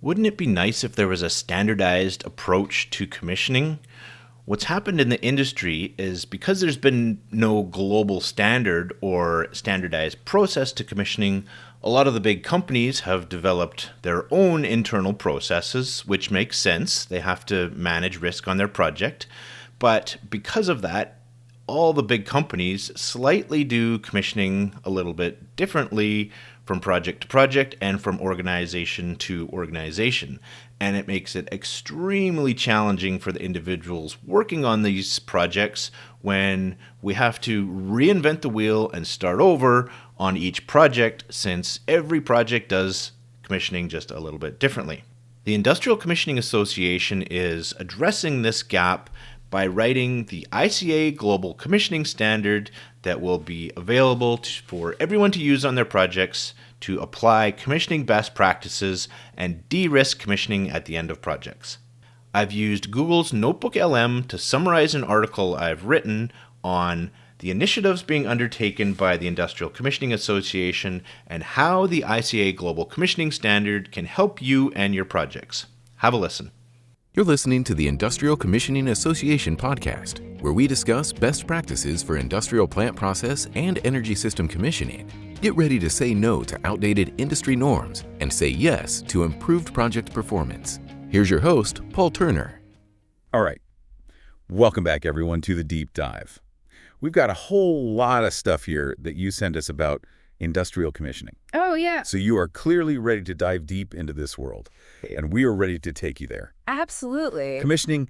Wouldn't it be nice if there was a standardized approach to commissioning? What's happened in the industry is because there's been no global standard or standardized process to commissioning, a lot of the big companies have developed their own internal processes, which makes sense. They have to manage risk on their project. But because of that, all the big companies slightly do commissioning a little bit differently from project to project and from organization to organization. And it makes it extremely challenging for the individuals working on these projects when we have to reinvent the wheel and start over on each project, since every project does commissioning just a little bit differently. The Industrial Commissioning Association is addressing this gap by writing the ICA Global Commissioning Standard that will be available for everyone to use on their projects to apply commissioning best practices and de-risk commissioning at the end of projects. I've used Google's Notebook LM to summarize an article I've written on the initiatives being undertaken by the Industrial Commissioning Association and how the ICA Global Commissioning Standard can help you and your projects. Have a listen. You're listening to the Industrial Commissioning Association podcast, where we discuss best practices for industrial plant process and energy system commissioning. Get ready to say no to outdated industry norms and say yes to improved project performance. Here's your host, Paul Turner. All right. Welcome back, everyone, to the deep dive. We've got a whole lot of stuff here that you sent us about industrial commissioning. Oh, yeah. So you are clearly ready to dive deep into this world, and we are ready to take you there. Absolutely. Commissioning,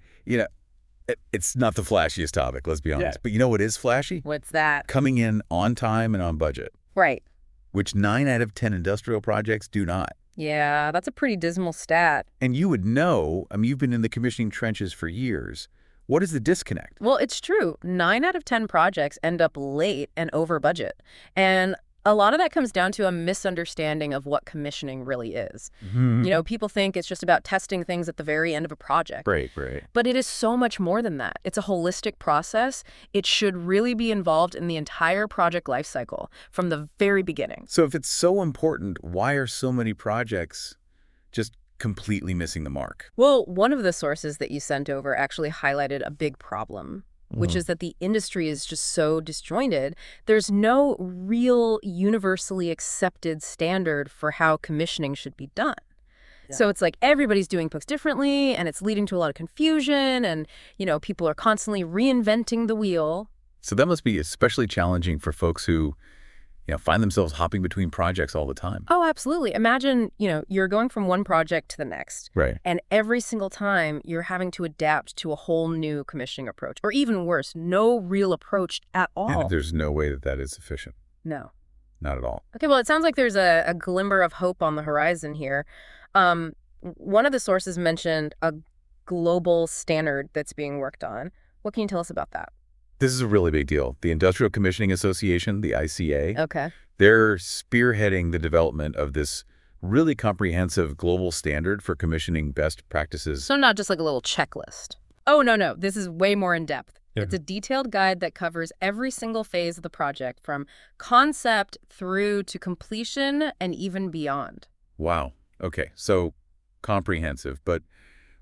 it's not the flashiest topic, let's be honest. Yeah. But you know what is flashy? What's that? Coming in on time and on budget. Right. Which 9 out of 10 industrial projects do not. Yeah, that's a pretty dismal stat. And you would know, you've been in the commissioning trenches for years. What is the disconnect? Well, it's true. 9 out of 10 projects end up late and over budget. And a lot of that comes down to a misunderstanding of what commissioning really is. Mm-hmm. People think it's just about testing things at the very end of a project. Right. But it is so much more than that. It's a holistic process. It should really be involved in the entire project lifecycle from the very beginning. So if it's so important, why are so many projects just completely missing the mark? Well, one of the sources that you sent over actually highlighted a big problem, which is that the industry is just so disjointed. There's no real universally accepted standard for how commissioning should be done. Yeah. So it's like everybody's doing things differently, and it's leading to a lot of confusion, and, people are constantly reinventing the wheel. So that must be especially challenging for folks who find themselves hopping between projects all the time. Oh, absolutely. Imagine, you're going from one project to the next. Right. And every single time you're having to adapt to a whole new commissioning approach, or even worse, no real approach at all. And there's no way that is sufficient. No. Not at all. Okay, well, it sounds like there's a glimmer of hope on the horizon here. One of the sources mentioned a global standard that's being worked on. What can you tell us about that? This is a really big deal. The Industrial Commissioning Association, the ICA, okay, they're spearheading the development of this really comprehensive global standard for commissioning best practices. So not just like a little checklist. Oh, no. This is way more in depth. Yeah. It's a detailed guide that covers every single phase of the project, from concept through to completion and even beyond. Wow. Okay, so comprehensive, but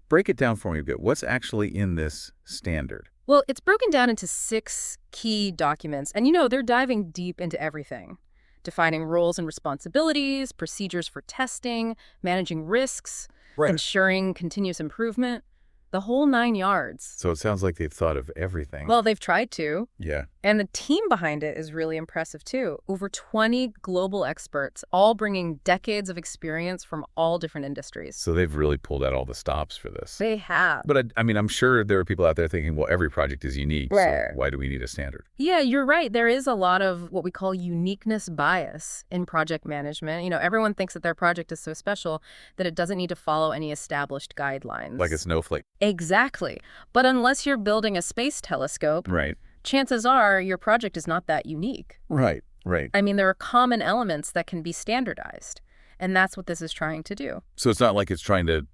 break it down for me a bit. What's actually in this standard? Well, it's broken down into 6 key documents, and they're diving deep into everything. Defining roles and responsibilities, procedures for testing, managing risks, ensuring continuous improvement, the whole 9 yards. So it sounds like they've thought of everything. Well, they've tried to. Yeah. And the team behind it is really impressive, too. Over 20 global experts, all bringing decades of experience from all different industries. So they've really pulled out all the stops for this. They have. But I'm sure there are people out there thinking, well, every project is unique, right. So why do we need a standard? Yeah, you're right. There is a lot of what we call uniqueness bias in project management. Everyone thinks that their project is so special that it doesn't need to follow any established guidelines. Like a snowflake. Exactly. But unless you're building a space telescope, right, chances are your project is not that unique. Right. There are common elements that can be standardized, and that's what this is trying to do. So it's not like it's trying to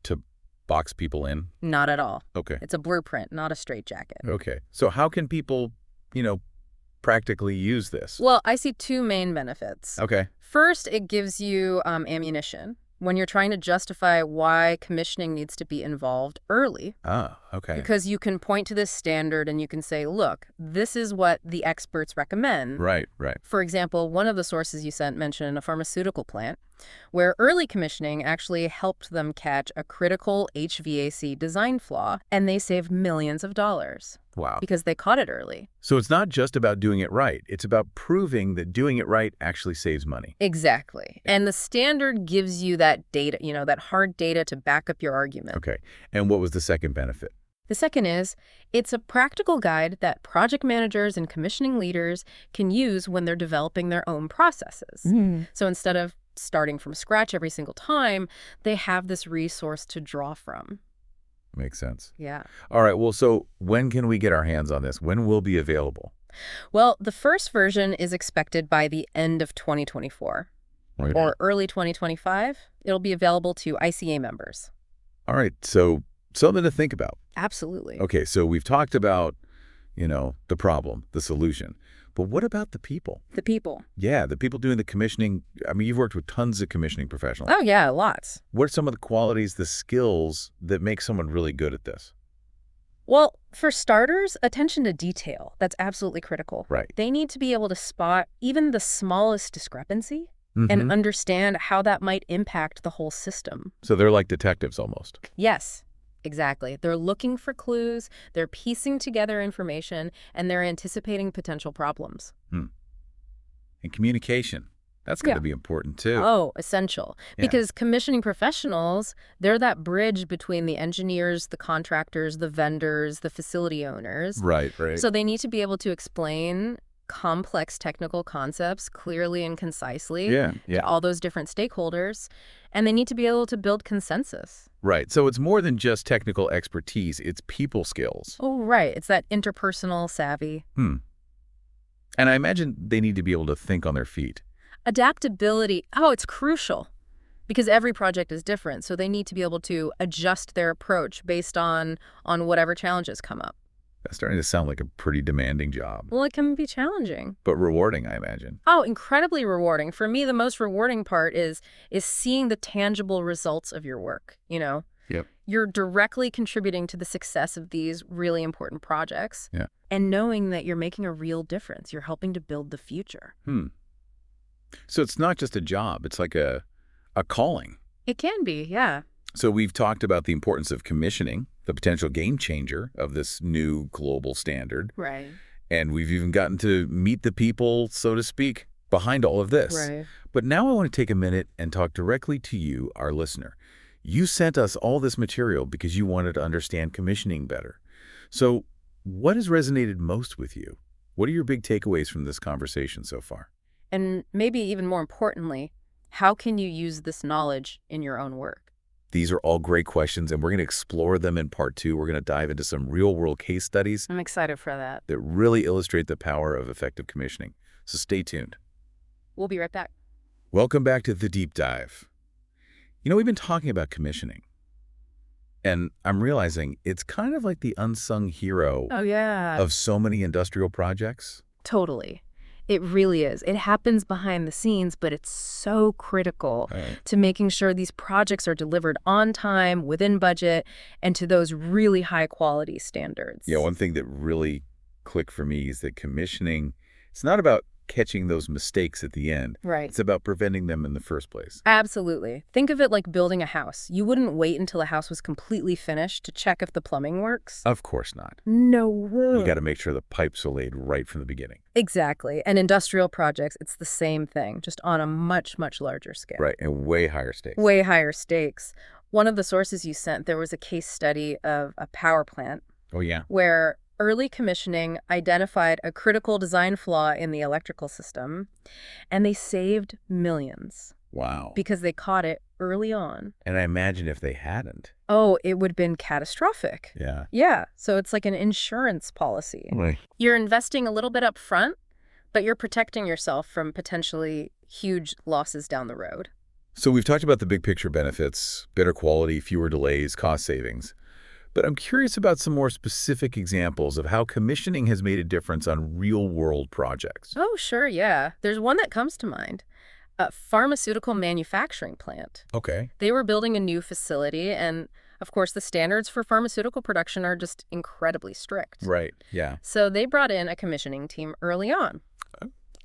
box people in? Not at all. Okay. It's a blueprint, not a straitjacket. Okay. So how can people, practically use this? Well, I see 2 main benefits. Okay. First, it gives you ammunition. when you're trying to justify why commissioning needs to be involved early. Ah, okay. Because you can point to this standard and you can say, look, this is what the experts recommend. Right, right. For example, one of the sources you sent mentioned a pharmaceutical plant where early commissioning actually helped them catch a critical HVAC design flaw, and they saved millions of dollars. Wow. Because they caught it early. So it's not just about doing it right. It's about proving that doing it right actually saves money. Exactly. And the standard gives you that data, that hard data to back up your argument. Okay. And what was the second benefit? The second is, it's a practical guide that project managers and commissioning leaders can use when they're developing their own processes. So instead of starting from scratch every single time, they have this resource to draw from. Makes sense. Yeah. All right. Well, so when can we get our hands on this? When will it be available? Well, the first version is expected by the end of 2024 Right. or early 2025. It'll be available to ICA members. All right. So something to think about. Absolutely. Okay. So we've talked about, the problem, the solution. But what about the people? The people. Yeah, the people doing the commissioning. I mean, you've worked with tons of commissioning professionals. Oh, yeah, lots. What are some of the qualities, the skills that make someone really good at this? Well, for starters, attention to detail. That's absolutely critical. Right. They need to be able to spot even the smallest discrepancy and understand how that might impact the whole system. So they're like detectives almost. Yes, exactly. They're looking for clues, they're piecing together information, and they're anticipating potential problems. And communication. That's going to be important too. Oh, essential. Yeah. Because commissioning professionals, they're that bridge between the engineers, the contractors, the vendors, the facility owners. Right, right. So they need to be able to explain complex technical concepts clearly and concisely to all those different stakeholders, and they need to be able to build consensus. Right. So it's more than just technical expertise. It's people skills. Oh, right. It's that interpersonal savvy. And I imagine they need to be able to think on their feet. Adaptability, it's crucial because every project is different. So they need to be able to adjust their approach based on whatever challenges come up. That's starting to sound like a pretty demanding job. Well, it can be challenging. But rewarding, I imagine. Oh, incredibly rewarding. For me, the most rewarding part is seeing the tangible results of your work, Yep. You're directly contributing to the success of these really important projects. Yeah. And knowing that you're making a real difference. You're helping to build the future. So it's not just a job. It's like a calling. It can be, yeah. So we've talked about the importance of commissioning, the potential game changer of this new global standard. Right. And we've even gotten to meet the people, so to speak, behind all of this. Right. But now I want to take a minute and talk directly to you, our listener. You sent us all this material because you wanted to understand commissioning better. So what has resonated most with you? What are your big takeaways from this conversation so far? And maybe even more importantly, how can you use this knowledge in your own work? These are all great questions, and we're going to explore them in part 2. We're going to dive into some real-world case studies I'm excited for that. that really illustrate the power of effective commissioning. So stay tuned. We'll be right back. Welcome back to The Deep Dive. We've been talking about commissioning, and I'm realizing it's kind of like the unsung hero Oh, yeah. of so many industrial projects. Totally. It really is. It happens behind the scenes, but it's so critical to making sure these projects are delivered on time, within budget, and to those really high quality standards. Yeah, one thing that really clicked for me is that commissioning, it's not about catching those mistakes at the end. Right. It's about preventing them in the first place. Absolutely. Think of it like building a house. You wouldn't wait until a house was completely finished to check if the plumbing works. Of course not. No way. You got to make sure the pipes are laid right from the beginning. Exactly. And industrial projects, it's the same thing, just on a much, much larger scale. Right, and way higher stakes. Way higher stakes. One of the sources you sent, there was a case study of a power plant Oh, yeah. where early commissioning identified a critical design flaw in the electrical system, and they saved millions Wow. because they caught it early on. And I imagine if they hadn't. Oh, it would have been catastrophic. Yeah. Yeah, so it's like an insurance policy. Right. You're investing a little bit up front, but you're protecting yourself from potentially huge losses down the road. So we've talked about the big picture benefits, better quality, fewer delays, cost savings. But I'm curious about some more specific examples of how commissioning has made a difference on real-world projects. Oh, sure, yeah. There's one that comes to mind. A pharmaceutical manufacturing plant. Okay. They were building a new facility, and of course, the standards for pharmaceutical production are just incredibly strict. Right. Yeah. So they brought in a commissioning team early on.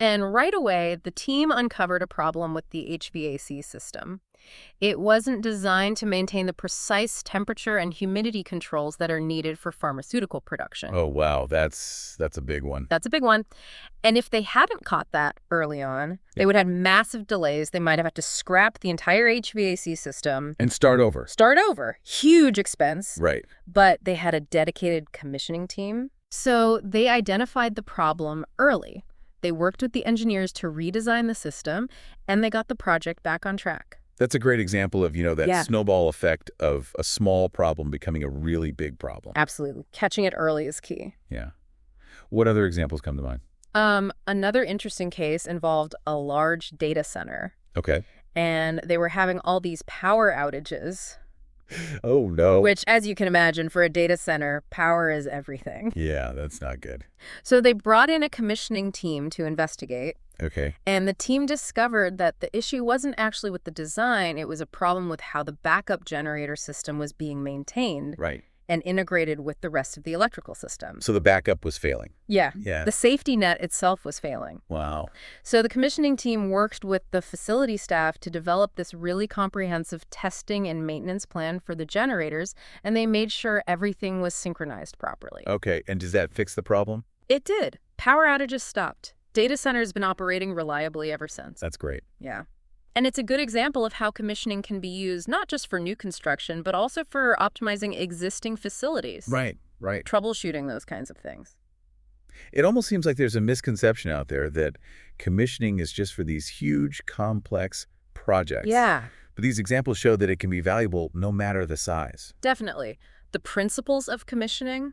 And right away, the team uncovered a problem with the HVAC system. It wasn't designed to maintain the precise temperature and humidity controls that are needed for pharmaceutical production. Oh, wow. That's a big one. That's a big one. And if they hadn't caught that early on, they would have massive delays. They might have had to scrap the entire HVAC system. And start over. Start over. Huge expense. Right. But they had a dedicated commissioning team. So they identified the problem early. They worked with the engineers to redesign the system, and they got the project back on track. That's a great example of, that snowball effect of a small problem becoming a really big problem. Absolutely. Catching it early is key. Yeah. What other examples come to mind? Another interesting case involved a large data center. Okay. And they were having all these power outages. Oh, no. Which, as you can imagine, for a data center, power is everything. Yeah, that's not good. So they brought in a commissioning team to investigate. Okay. And the team discovered that the issue wasn't actually with the design. It was a problem with how the backup generator system was being maintained. Right. And integrated with the rest of the electrical system. So the backup was failing. Yeah. Yeah. The safety net itself was failing. Wow. So the commissioning team worked with the facility staff to develop this really comprehensive testing and maintenance plan for the generators, and they made sure everything was synchronized properly. Okay. And does that fix the problem? It did. Power outages stopped. Data center's been operating reliably ever since. That's great. Yeah. And it's a good example of how commissioning can be used not just for new construction, but also for optimizing existing facilities. Right. Troubleshooting those kinds of things. It almost seems like there's a misconception out there that commissioning is just for these huge, complex projects. Yeah. But these examples show that it can be valuable no matter the size. Definitely. The principles of commissioning,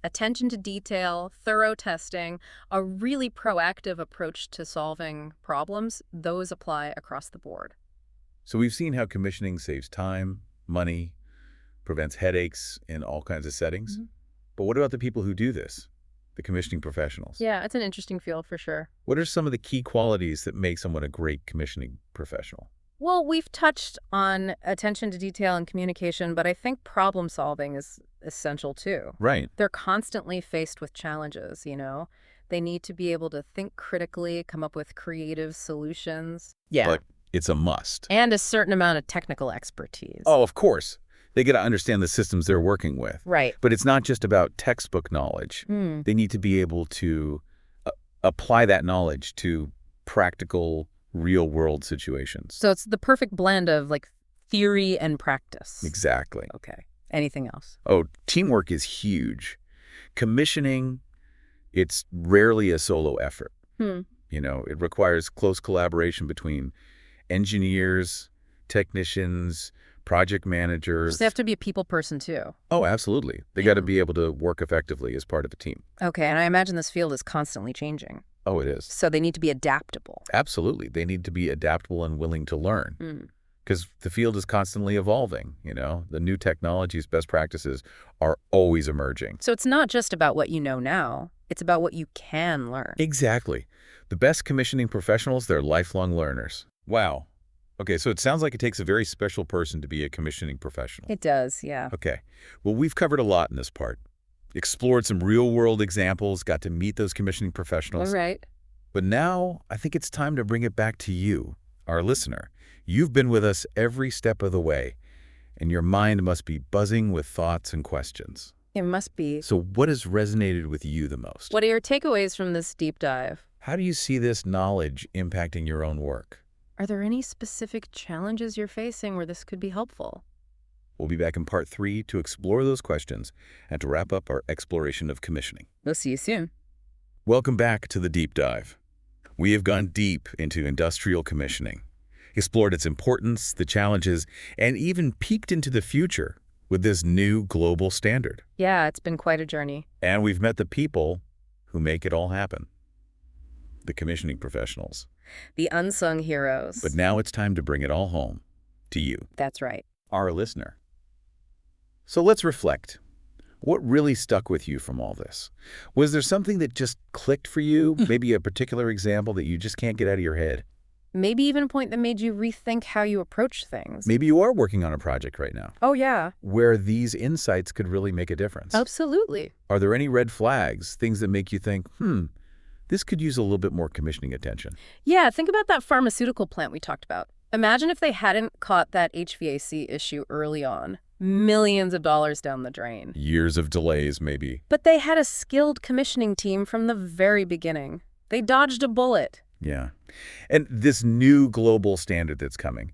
attention to detail, thorough testing, a really proactive approach to solving problems, those apply across the board. So we've seen how commissioning saves time, money, prevents headaches in all kinds of settings. Mm-hmm. But what about the people who do this, the commissioning professionals? Yeah, it's an interesting field for sure. What are some of the key qualities that make someone a great commissioning professional? Well, we've touched on attention to detail and communication, but I think problem solving is essential too. Right. They're constantly faced with challenges, They need to be able to think critically, come up with creative solutions. Yeah. But it's a must. And a certain amount of technical expertise. Oh, of course. They got to understand the systems they're working with. Right. But it's not just about textbook knowledge. They need to be able to apply that knowledge to practical, real-world situations. So it's the perfect blend of theory and practice. Exactly. Okay. Anything else? Oh, teamwork is huge. Commissioning, it's rarely a solo effort. It requires close collaboration between engineers, technicians, project managers. So they have to be a people person too. Oh, absolutely. They got to be able to work effectively as part of a team. Okay, and I imagine this field is constantly changing. Oh, it is. So they need to be adaptable. Absolutely. They need to be adaptable and willing to learn. Because the field is constantly evolving, The new technologies, best practices are always emerging. So it's not just about what you know now. It's about what you can learn. Exactly. The best commissioning professionals, they're lifelong learners. Wow. Okay, so it sounds like it takes a very special person to be a commissioning professional. It does, yeah. Okay. Well, we've covered a lot in this part. Explored some real-world examples, got to meet those commissioning professionals. All right. But now I think it's time to bring it back to you, our listener. You've been with us every step of the way, and your mind must be buzzing with thoughts and questions. It must be. So what has resonated with you the most? What are your takeaways from this deep dive? How do you see this knowledge impacting your own work? Are there any specific challenges you're facing where this could be helpful? We'll be back in part 3 to explore those questions and to wrap up our exploration of commissioning. We'll see you soon. Welcome back to the deep dive. We have gone deep into industrial commissioning, explored its importance, the challenges, and even peeked into the future with this new global standard. Yeah, it's been quite a journey. And we've met the people who make it all happen, the commissioning professionals. The unsung heroes. But now it's time to bring it all home to you. That's right. Our listener. So let's reflect. What really stuck with you from all this? Was there something that just clicked for you? Maybe a particular example that you just can't get out of your head? Maybe even a point that made you rethink how you approach things. Maybe you are working on a project right now Oh, yeah. where these insights could really make a difference. Absolutely. Are there any red flags, things that make you think, this could use a little bit more commissioning attention? Yeah, think about that pharmaceutical plant we talked about. Imagine if they hadn't caught that HVAC issue early on. Millions of dollars down the drain. Years of delays, maybe. But they had a skilled commissioning team from the very beginning. They dodged a bullet. Yeah. And this new global standard that's coming,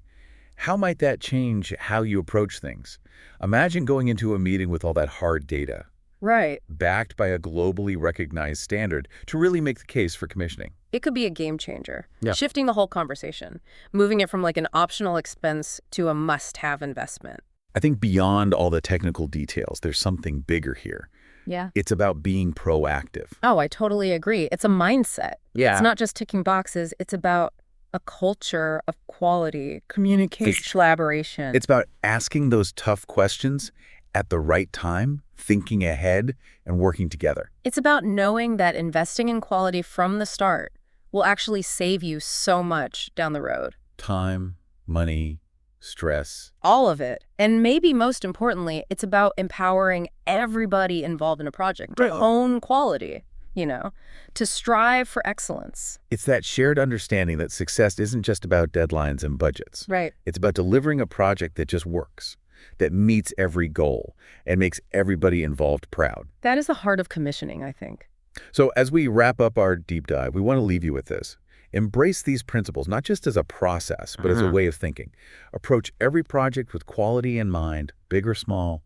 how might that change how you approach things? Imagine going into a meeting with all that hard data, Right. backed by a globally recognized standard to really make the case for commissioning. It could be a game changer. Yeah. Shifting the whole conversation. Moving it from like an optional expense to a must-have investment. I think beyond all the technical details, there's something bigger here. Yeah. It's about being proactive. Oh, I totally agree. It's a mindset. Yeah. It's not just ticking boxes. It's about a culture of quality, communication, collaboration. It's about asking those tough questions at the right time, thinking ahead, and working together. It's about knowing that investing in quality from the start will actually save you so much down the road. Time, money, stress. All of it. And maybe most importantly, it's about empowering everybody involved in a project to own quality, to strive for excellence. It's that shared understanding that success isn't just about deadlines and budgets. Right. It's about delivering a project that just works, that meets every goal, and makes everybody involved proud. That is the heart of commissioning, I think. So as we wrap up our deep dive, we want to leave you with this. Embrace these principles, not just as a process, but as a way of thinking. Approach every project with quality in mind, big or small.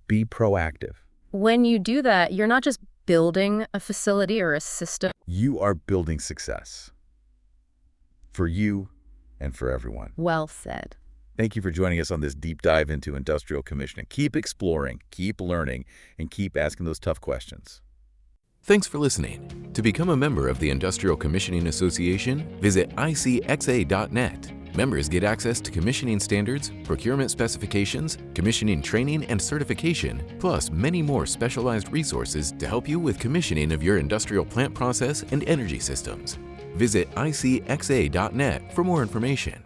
Be proactive. When you do that, you're not just building a facility or a system. You are building success for you and for everyone. Well said. Thank you for joining us on this deep dive into industrial commissioning. Keep exploring, keep learning, and keep asking those tough questions. Thanks for listening. To become a member of the Industrial Commissioning Association, visit ICXA.net. Members get access to commissioning standards, procurement specifications, commissioning training and certification, plus many more specialized resources to help you with commissioning of your industrial plant process and energy systems. Visit ICXA.net for more information.